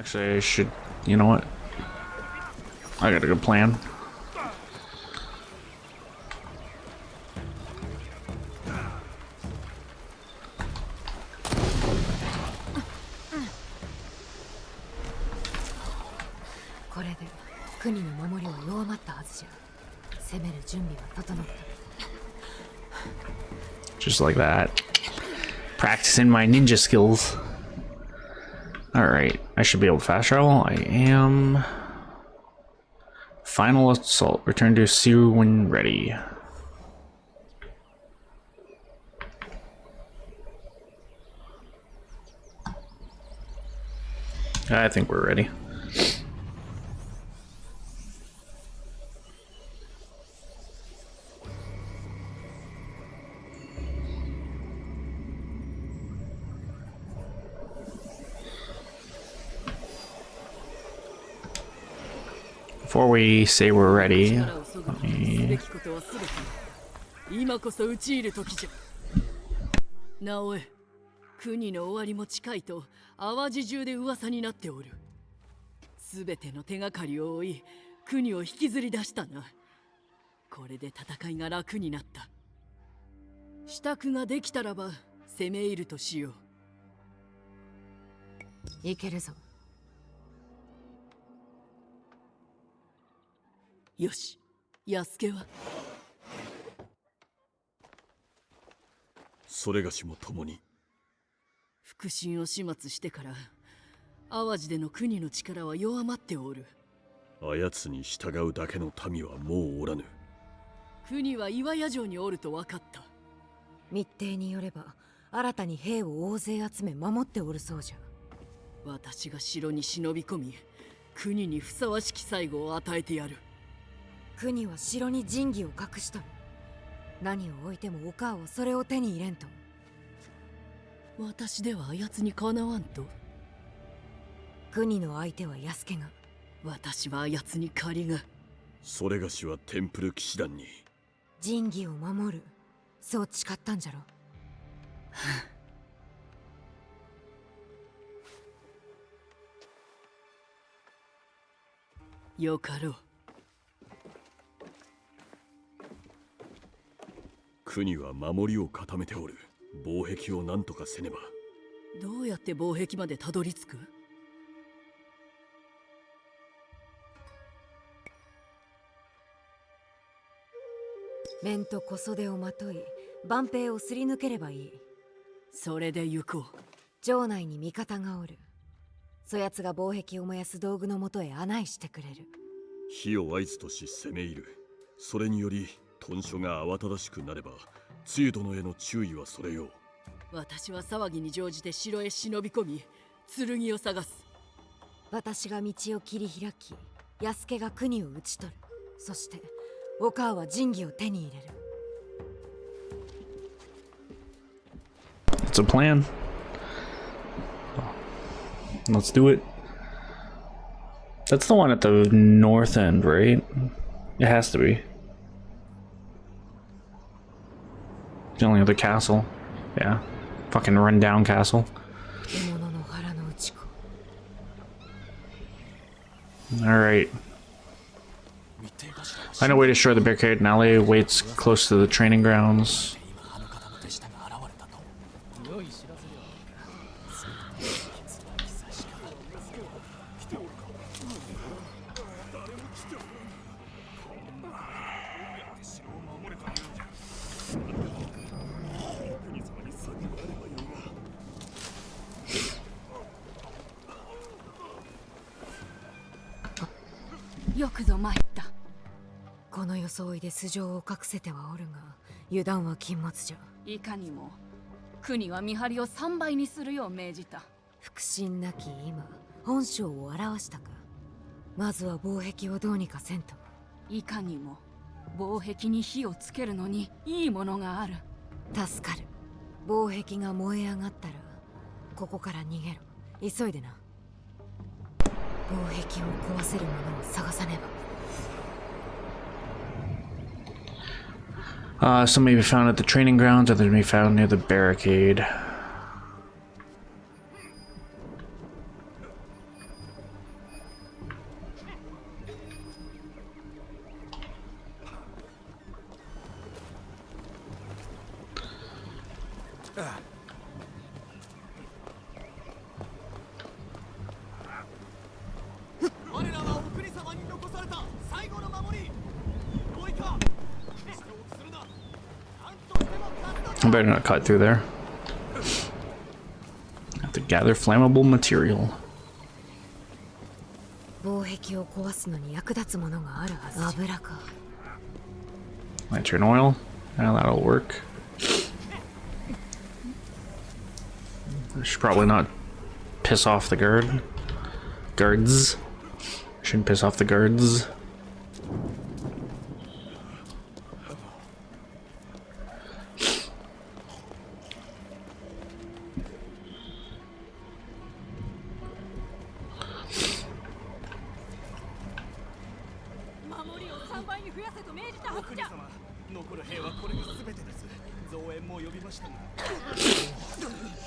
Actually, I should... You know what? I got a good plan. Just like that. Practicing my ninja skills. Alright, I should be able to fast travel. I am. Final assault. Return to Siu when ready. I think we're ready. Before we say we're ready, let me... 今こそ討ち入る時じゃ。直江、国の終わりも近いと淡路中で噂になっておる。すべての手がかりを追い、国を引きずり出したな。これで戦いが楽になった。支度ができたらば攻め入るとしよう。いけるぞ。よし、安家はそれがしも共に復讐を始末してから淡路での国の力は弱まっておる。あやつに従うだけの民はもうおらぬ。国は岩屋城におると分かった。密偵によれば新たに兵を大勢集め守っておるそうじゃ。私が城に忍び込み国にふさわしき最後を与えてやる。国は城に仁義を隠しとる。何を置いてもお母はそれを手に入れんと。私ではあやつにかなわんと。国の相手は安家が。私はあやつに借りが。それがしはテンプル騎士団に仁義を守る、そう誓ったんじゃろ。よかろう。国は守りを固めておる。防壁を何とかせねば。どうやって防壁までたどり着く？面と小袖をまとい、万兵をすり抜ければいい。それで行こう。城内に味方がおる。そやつが防壁を燃やす道具のもとへ案内してくれる。火を合図とし攻め入る。それにより屯所が慌ただしくなれば、露殿への注意はそれよ。私は騒ぎに乗じて城へ忍び込み、剣を探す。私が道を切り開き、安家が国を討ち取る。そしてお母は仁義を手に入れる。It's a plan. Let's do it. That's the one at the north end, right? It has to be. The only other castle. Yeah. Fucking rundown castle. Alright. Find a way to destroy the barricade. An ally waits close to the training grounds. この装いで素性を隠せてはおるが、油断は禁物じゃ。いかにも国は見張りを3倍にするよう命じた。腹心なき今、本性を表したか。まずは防壁をどうにかせんと。いかにも防壁に火をつけるのにいいものがある。助かる。防壁が燃え上がったらここから逃げろ。急いでな。防壁を壊せるものを探さねば。Some may be found at the training grounds, others may be found near the barricade. I better not cut through there. Have to gather flammable material. 防壁を壊すのに役立つものがあるはず。油か。 Lantern oil. Now that'll work. I should probably not piss off the guards. Shouldn't piss off the guards.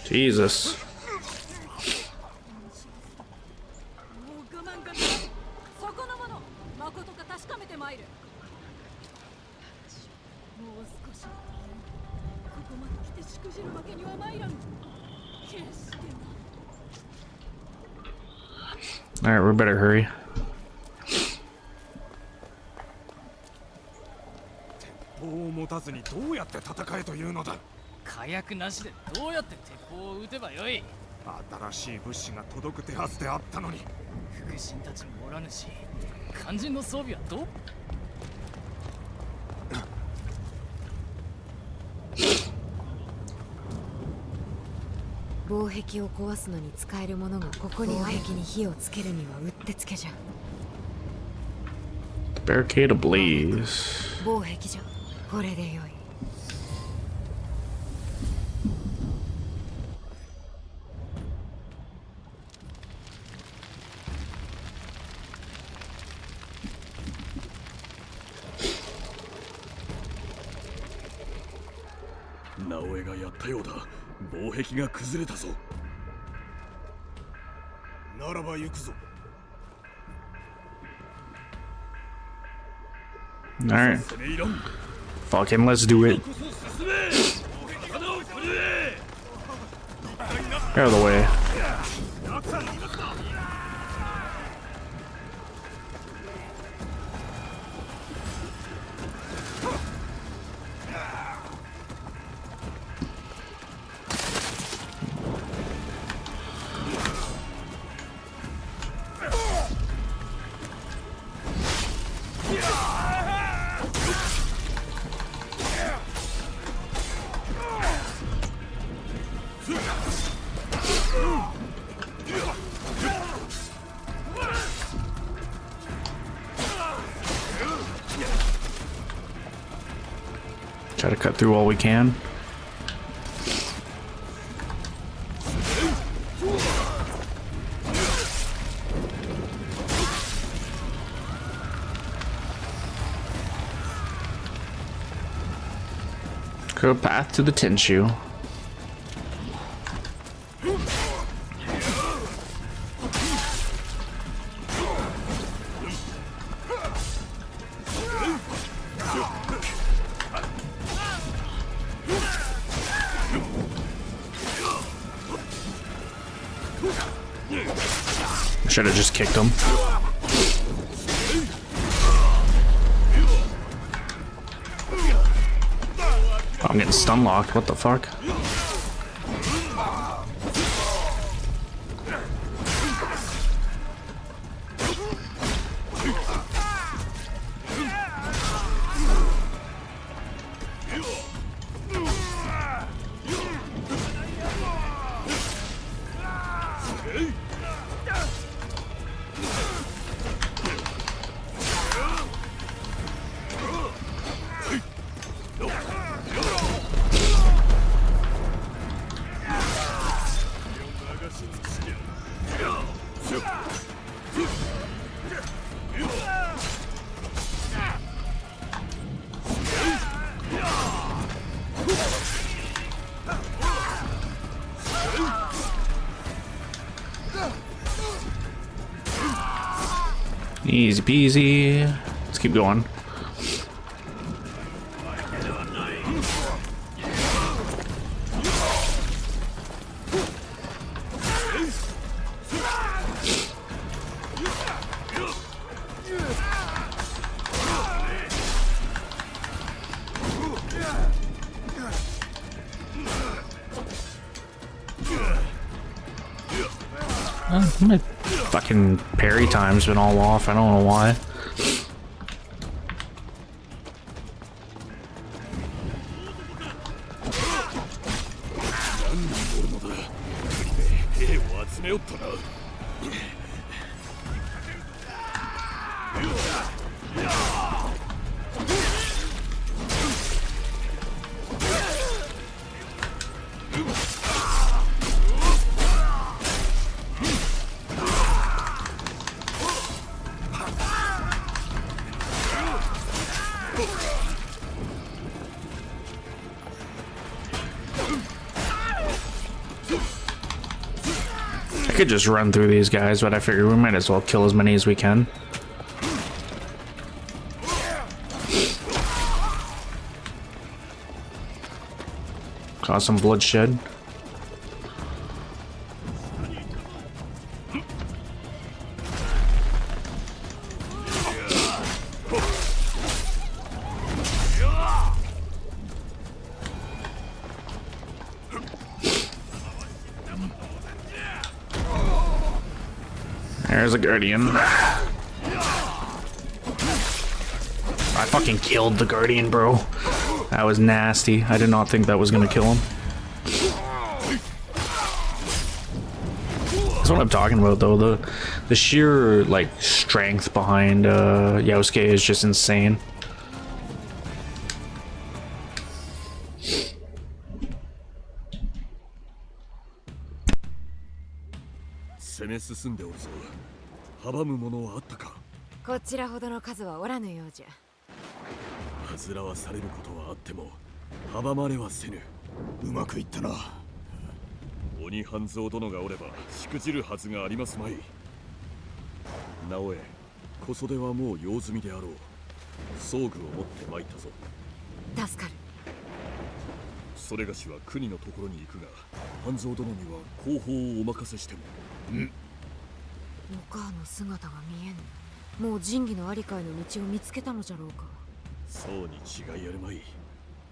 Jesus. そこのもの、誠か確かめてまいる。もう少し。ここまで来てしくじるわけには参らぬ。決してな。 Alright, we better hurry. 鉄砲を持たずにどうやって戦えというのだ。火薬なしでどうやって鉄砲を撃てばよい。新しい物資が届く手はずであったのに。腹心たちもおらぬし、肝心の装備はどう？防壁を壊すのに使えるものがここに。防壁に火をつけるにはうってつけじゃ。 Barricade ablaze. 防壁じゃ。これでよい。 直江がやったようだ。防壁が崩れたぞ。ならば行くぞ。 Alright. 攻め入らん。 Fucking let's do it. こそ進め。刀を振るえ。 Out of the way. Try to cut through all we can. Go path to the Tenshu. Should have just kicked him. Oh, I'm getting stun locked. What the fuck? Easy peasy. Let's keep going. My fucking parry time's been all off. I don't know why. I could just run through these guys, but I figured we might as well kill as many as we can. Cause some bloodshed. There's a Guardian. I fucking killed the Guardian, bro. That was nasty. I did not think that was gonna kill him. That's what I'm talking about, though. The sheer, like, strength behind Yosuke is just insane. 攻め進んでおるぞ。阻むものはあったか。こちらほどの数はおらぬようじゃ。煩わされることはあっても阻まれはせぬ。うまくいったな。鬼半蔵殿がおればしくじるはずがありますまい。直江、小袖はもう用済みであろう。装具を持って参ったぞ。助かる。それがしは国のところに行くが、半蔵殿には後方をお任せしても。お母の姿が見えぬ。もう仁義のありかいの道を見つけたのじゃろうか。そうに違いあるまい。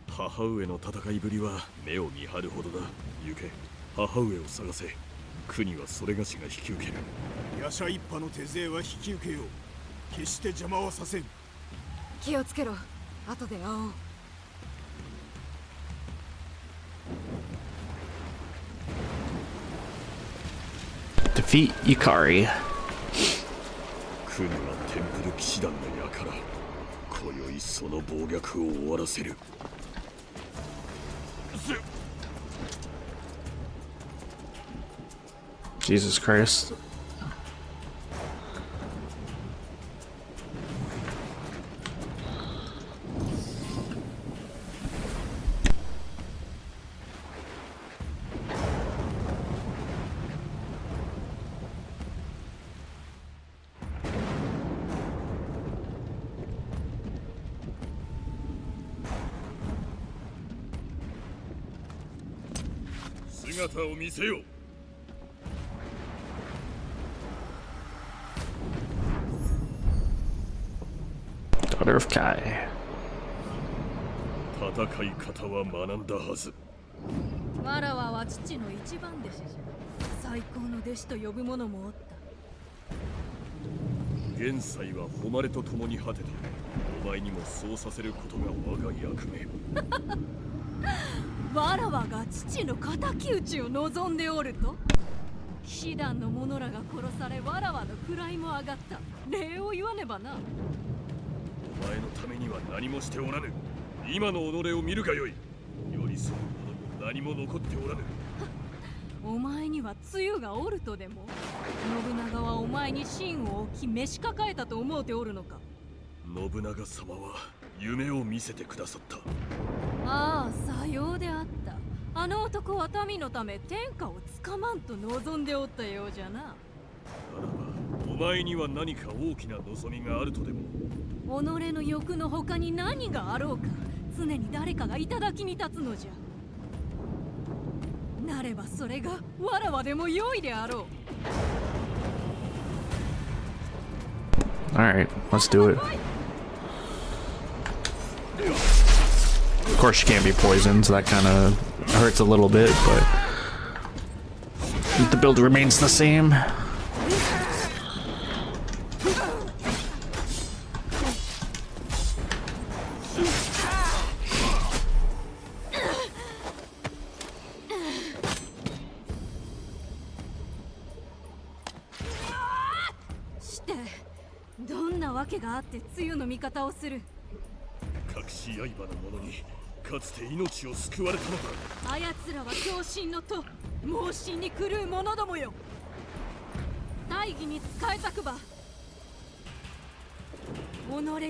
母上の戦いぶりは目を見張るほどだ。行け、母上を探せ。国はそれがしが引き受ける。夜叉一派の手勢は引き受けよう。決して邪魔はさせん。気をつけろ。後で会おう。Defeat Yukari. 国はテンプル騎士団の輩。今宵その暴虐を終わらせる。Jesus Christ.姿を見せよ。Daughter of Kai. 戦い方は学んだはず。わらわは父の一番弟子じゃ。最高の弟子と呼ぶ者もおった。現在は誉れと共に果てた。お前にもそうさせることが我が役目。わらわが父の敵討ちを望んでおると。騎士団の者らが殺され、わらわの位も上がった。礼を言わねばな。お前のためには何もしておらぬ。今の己を見るがよい。寄り添う者も何も残っておらぬ。お前にはつゆがおるとでも。信長はお前に芯を置き召し抱えたと思うておるのか。信長様は夢を見せてくださった。ああ、さようであった。あの男は民のため天下をつかまんと望んでおったようじゃな。ならばお前には何か大きな望みがあるとでも。己の欲の他に何があろうか、常に誰かが頂に立つのじゃ。なればそれがわらわでも良いであろう。 Alright, let's do it. Of course she can't be poisoned, so that kind of hurts a little bit, but the build remains the same. 訳があって露の味方をする。隠し刃の者にかつて命を救われたのだ。あやつらは狂信のと猛信に狂う者どもよ。大義に仕えたくば己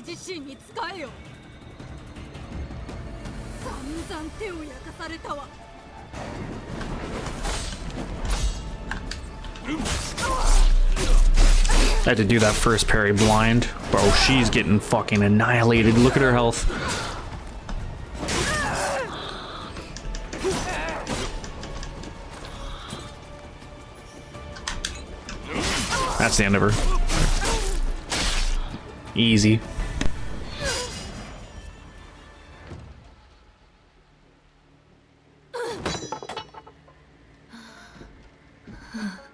自身に仕えよ。散々手を焼かされたわ。I had to do that first parry blind. Bro, she's getting fucking annihilated. Look at her health. That's the end of her. Easy.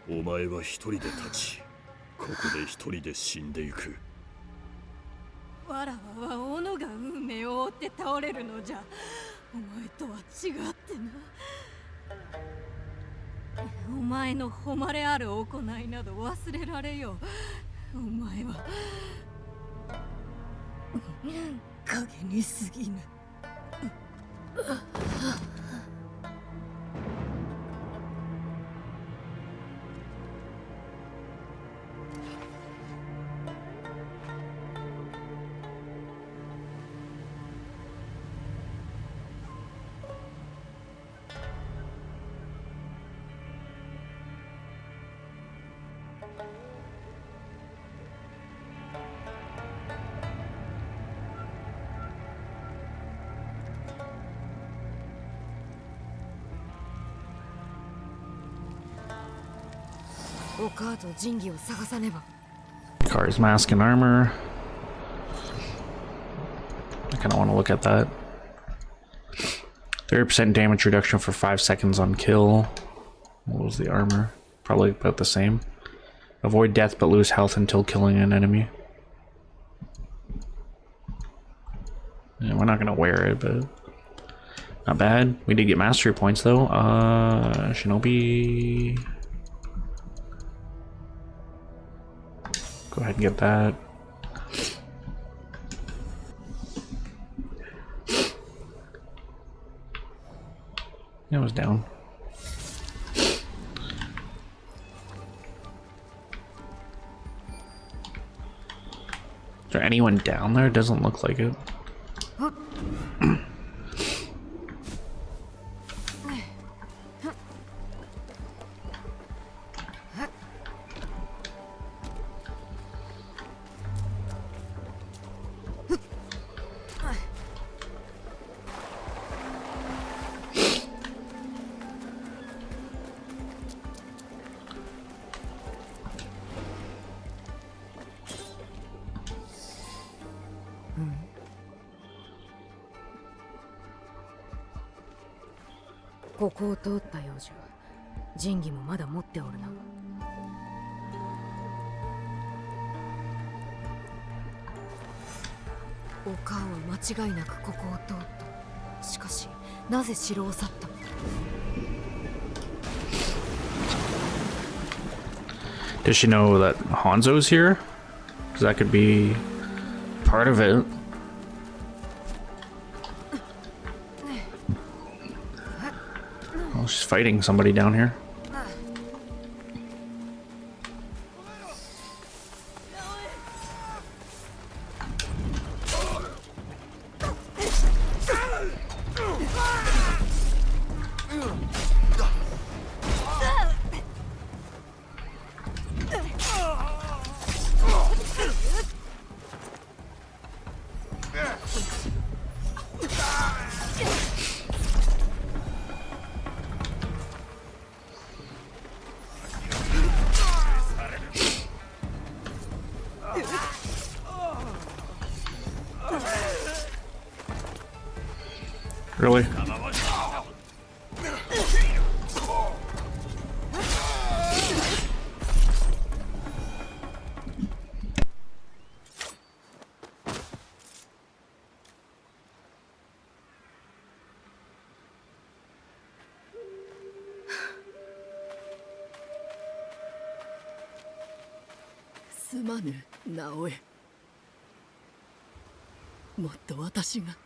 お前は一人で立ち、ここで一人で死んでいく。わらわは斧が運命を追って倒れるのじゃ。お前とは違ってな。お前の誉れある行いなど忘れられよう。お前は影に過ぎぬ。お母と仁義を探さねば。 Kari's mask and armor. I kind of want to look at that. 30% damage reduction for 5 seconds on kill. What was the armor? Probably about the same. Avoid death but lose health until killing an enemy. Yeah, we're not gonna wear it, but not bad. We did get mastery points though. Shinobi. Go ahead and get that. It was down. Is there anyone down there? Doesn't look like it. .ここを通った幼女、仁義もまだ持っておるな。お母は間違いなくここを通った。しかし、なぜ城を去ったのだ。Does she know that Hanzo's here? Because that could be part of it. Oh, she's fighting somebody down here. Really? もっと私が。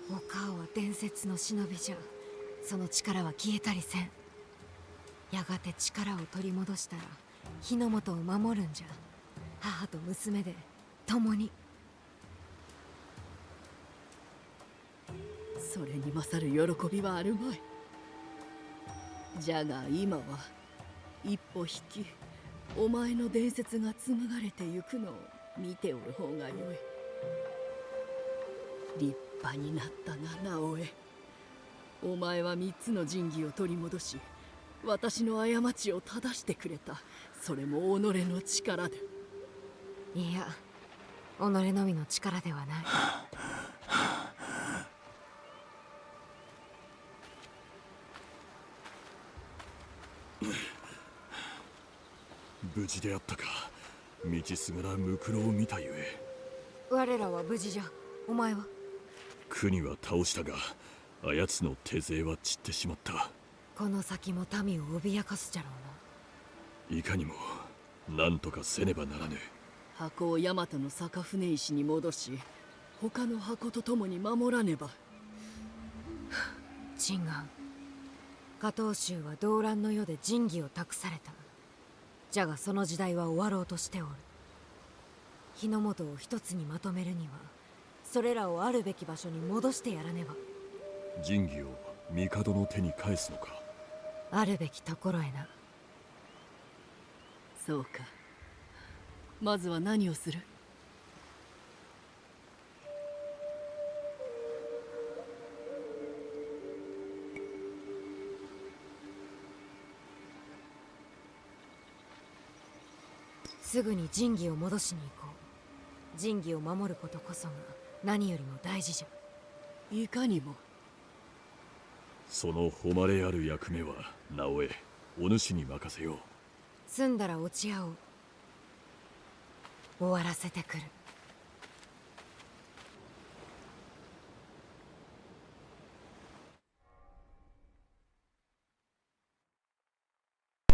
お顔は伝説の忍びじゃ。その力は消えたりせん。やがて力を取り戻したら日の本を守るんじゃ。母と娘で共に。それに勝る喜びはあるまい。じゃが今は一歩引き、お前の伝説が紡がれてゆくのを見ておる方がよい。立派になったな、直江。お前は3つの神器を取り戻し、私の過ちを正してくれた。それも己の力で。いや、己のみの力ではない。無事であったか。道すがらムクロを見たゆえ。我らは無事じゃ。お前は？国は倒したが、あやつの手勢は散ってしまった。この先も民を脅かすじゃろうな。いかにも何とかせねばならぬ。箱を大和の坂船石に戻し、他の箱と共に守らねば。陳願、加藤衆は動乱の世で神器を託された。じゃがその時代は終わろうとしておる。日の本を一つにまとめるには、それらをあるべき場所に戻してやらねば。神器を帝の手に返すのか。あるべきところへな。そうか。まずは何をする？すぐに神器を戻しに行こう。神器を守ることこそが何よりも大事じゃ。いかにも。その誉れある役目は直江、お主に任せよう。済んだら落ち合おう。終わらせてくる。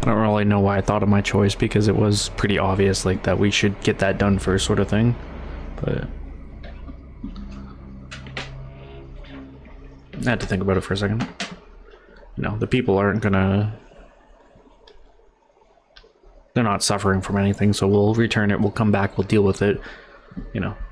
I don't really know why I thought of my choice, because it was pretty obvious, like, that we should get that done first, sort of thing. But I had to think about it for a second. You know, the people aren't gonna... They're not suffering from anything, so we'll return it, we'll come back, we'll deal with it, you know.「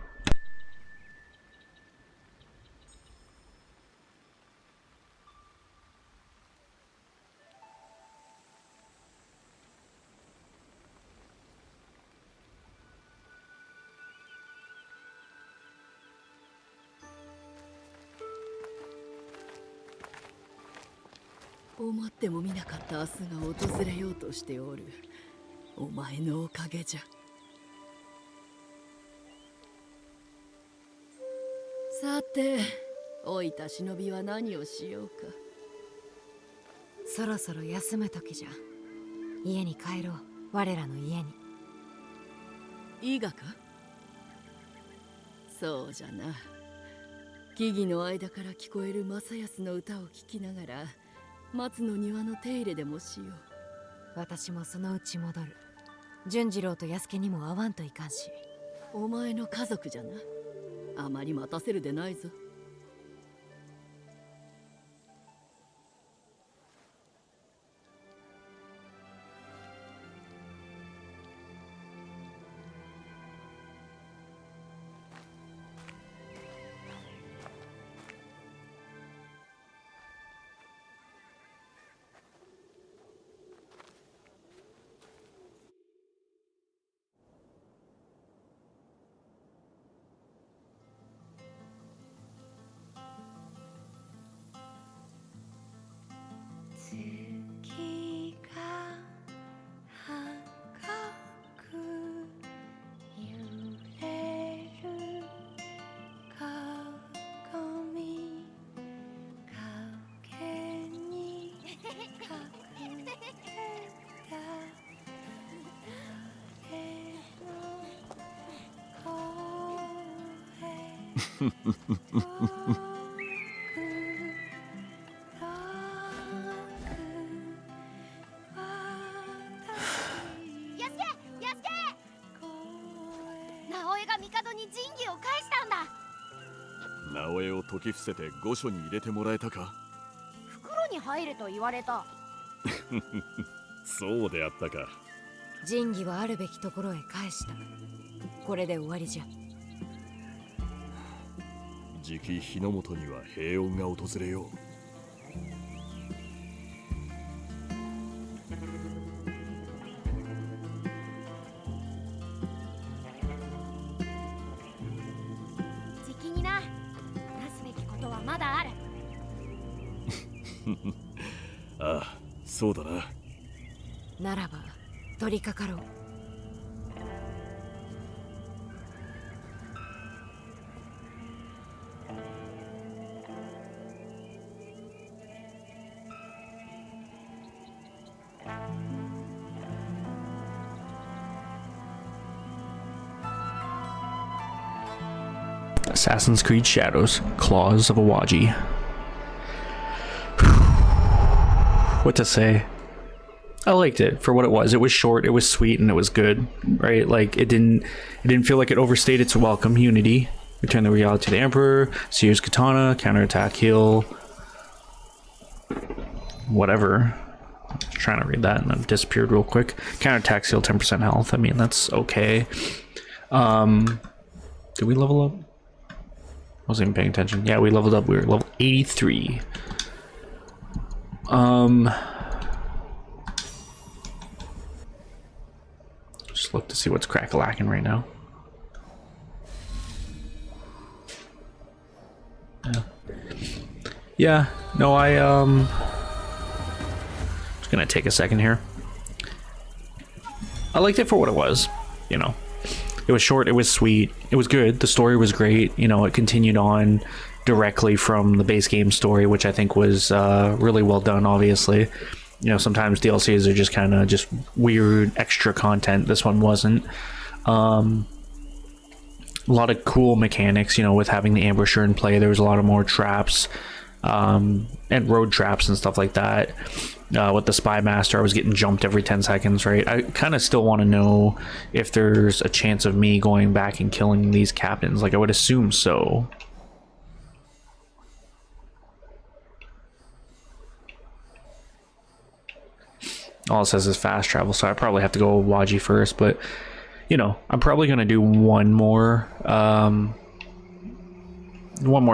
思ってもみなかった明日が訪れようとしておる。お前のおかげじゃ。さて、老いた忍びは何をしようか。そろそろ休む時じゃ。家に帰ろう。我らの家に。伊賀か？そうじゃな。木々の間から聞こえる正康の歌を聴きながら、松の庭の手入れでもしよう。私もそのうち戻る。純次郎と安家にも会わんといかんし。お前の家族じゃな。あまり待たせるでないぞ。直江を解き伏せて御所に入れてもらえたか。袋に入れと言われた。そうであったか。神器はあるべきところへ返した。これで終わりじゃ。じき日の本には平穏が訪れよう。じきにな、なすべきことはまだある。ああ、そうだな。ならば取り掛かろう。Assassin's Creed Shadows, Claws of Awaji. What to say? I liked it for what it was. It was short, it was sweet, and it was good, right? Like it didn't feel like it overstayed its welcome. Unity, return the reality to the Emperor, Seer's Katana, counterattack, heal, whatever. I was trying to read that and then disappeared real quick. Counterattack, heal 10% health. I mean, that's okay. Did we level up? Wasn't even paying attention. Yeah, we leveled up. We were level 83. Just look to see what's crack-a-lacking right now. Yeah. No, just gonna take a second here. I liked it for what it was, you know. It was short, it was sweet, it was good, the story was great, you know, it continued on directly from the base game story, which I think was really well done, obviously. You know, sometimes DLCs are just kind of just weird extra content. This one wasn't. A lot of cool mechanics, you know, with having the ambusher in play. There was a lot of more traps and road traps and stuff like that. With the Spy Master, I was getting jumped every 10 seconds, right? I kind of still want to know if there's a chance of me going back and killing these captains. Like, I would assume so. All it says is fast travel, so I probably have to go Waji first, but, you know, I'm probably going to do one more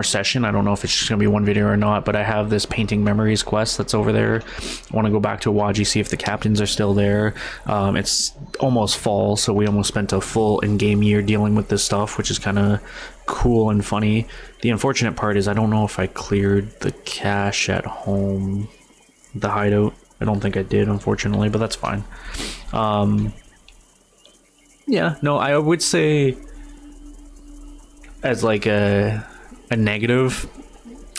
session. I don't know if it's just gonna be one video or not, but I have this painting memories quest that's over there. I want to go back to Awaji, see if the captains are still there. It's almost fall, so we almost spent a full in-game year dealing with this stuff, which is kind of cool and funny. The unfortunate part is I don't know if I cleared the cache at home, the hideout. I don't think I did, unfortunately, but that's fine. Yeah, no, I would say as like a negative,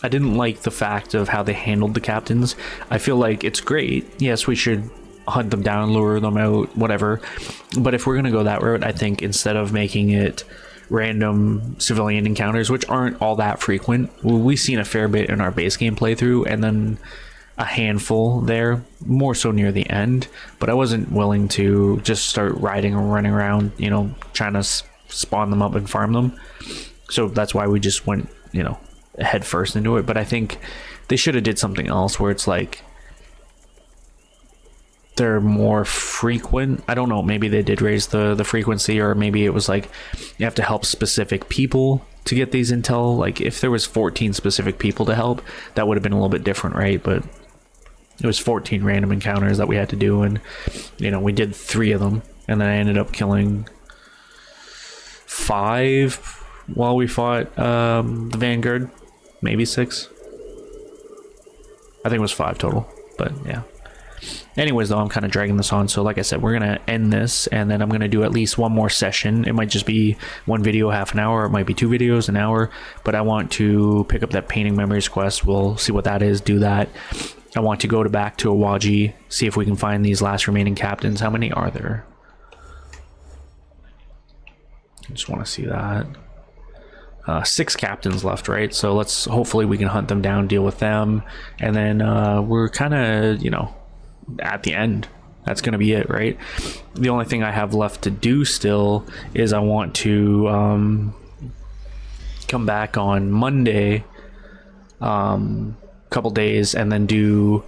I didn't like the fact of how they handled the captains. I feel like it's great. Yes, we should hunt them down, lure them out, whatever. But if we're going to go that route, I think instead of making it random civilian encounters, which aren't all that frequent, we've seen a fair bit in our base game playthrough, and then a handful there, more so near the end. But I wasn't willing to just start riding and running around, you know, trying to spawn them up and farm them. So that's why we just went, you know, head first into it. But I think they should have did something else where it's like they're more frequent. I don't know, maybe they did raise the frequency, or maybe it was like you have to help specific people to get these intel. Like if there was 14 specific people to help, that would have been a little bit different, right? But it was 14 random encounters that we had to do, and you know, we did 3 of them, and then I ended up killing 5 while we fought the Vanguard, maybe 6. I think it was 5 total, but yeah. Anyways, though, I'm kind of dragging this on, so like I said, we're gonna end this, and then I'm gonna do at least one more session. It might just be one video, half an hour, it might be 2 videos, an hour, but I want to pick up that painting memories quest. We'll see what that is, do that, I want to go back to Awaji, see if we can find these last remaining captains. How many are there? I just want to see that. 6 captains left, right? So let's hopefully we can hunt them down, deal with them, and then we're kind of, you know, at the end. That's gonna be it, right? The only thing I have left to do still is I want to come back on Monday, couple days, and then do,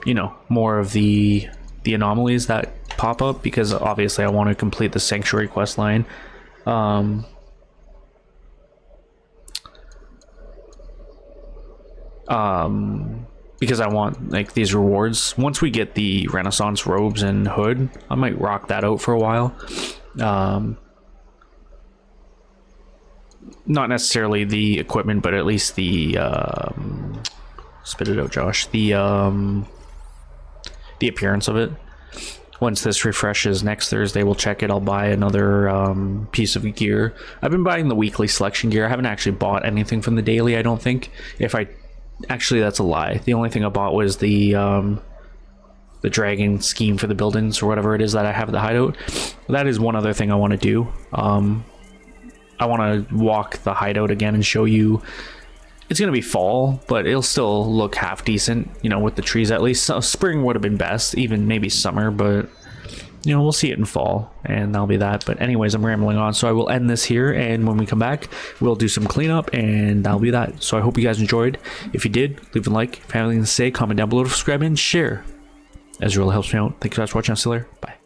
you know, more of the anomalies that pop up, because obviously I want to complete the Sanctuary quest line. Because I want like these rewards. Once we get the Renaissance robes and hood, I might rock that out for a while. Not necessarily the equipment, but at least the spit it out, Josh. The appearance of it. Once this refreshes next Thursday, we'll check it. I'll buy another piece of gear. I've been buying the weekly selection gear. I haven't actually bought anything from the daily, I don't think. Actually, that's a lie. The only thing I bought was the dragon scheme for the buildings, or whatever it is that I have at the hideout. That is one other thing I want to do. I want to walk the hideout again and show you. It's going to be fall, but it'll still look half decent, you know, with the trees at least. So spring would have been best, even maybe summer, but, you know, we'll see it in fall, and that'll be that. But anyways, I'm rambling on, so I will end this here, and when we come back, we'll do some cleanup, and that'll be that. So I hope you guys enjoyed. If you did, leave a like. If you have anything to say, comment down below, subscribe, and share, as it really helps me out. Thank you guys for watching. I'll see you later. Bye.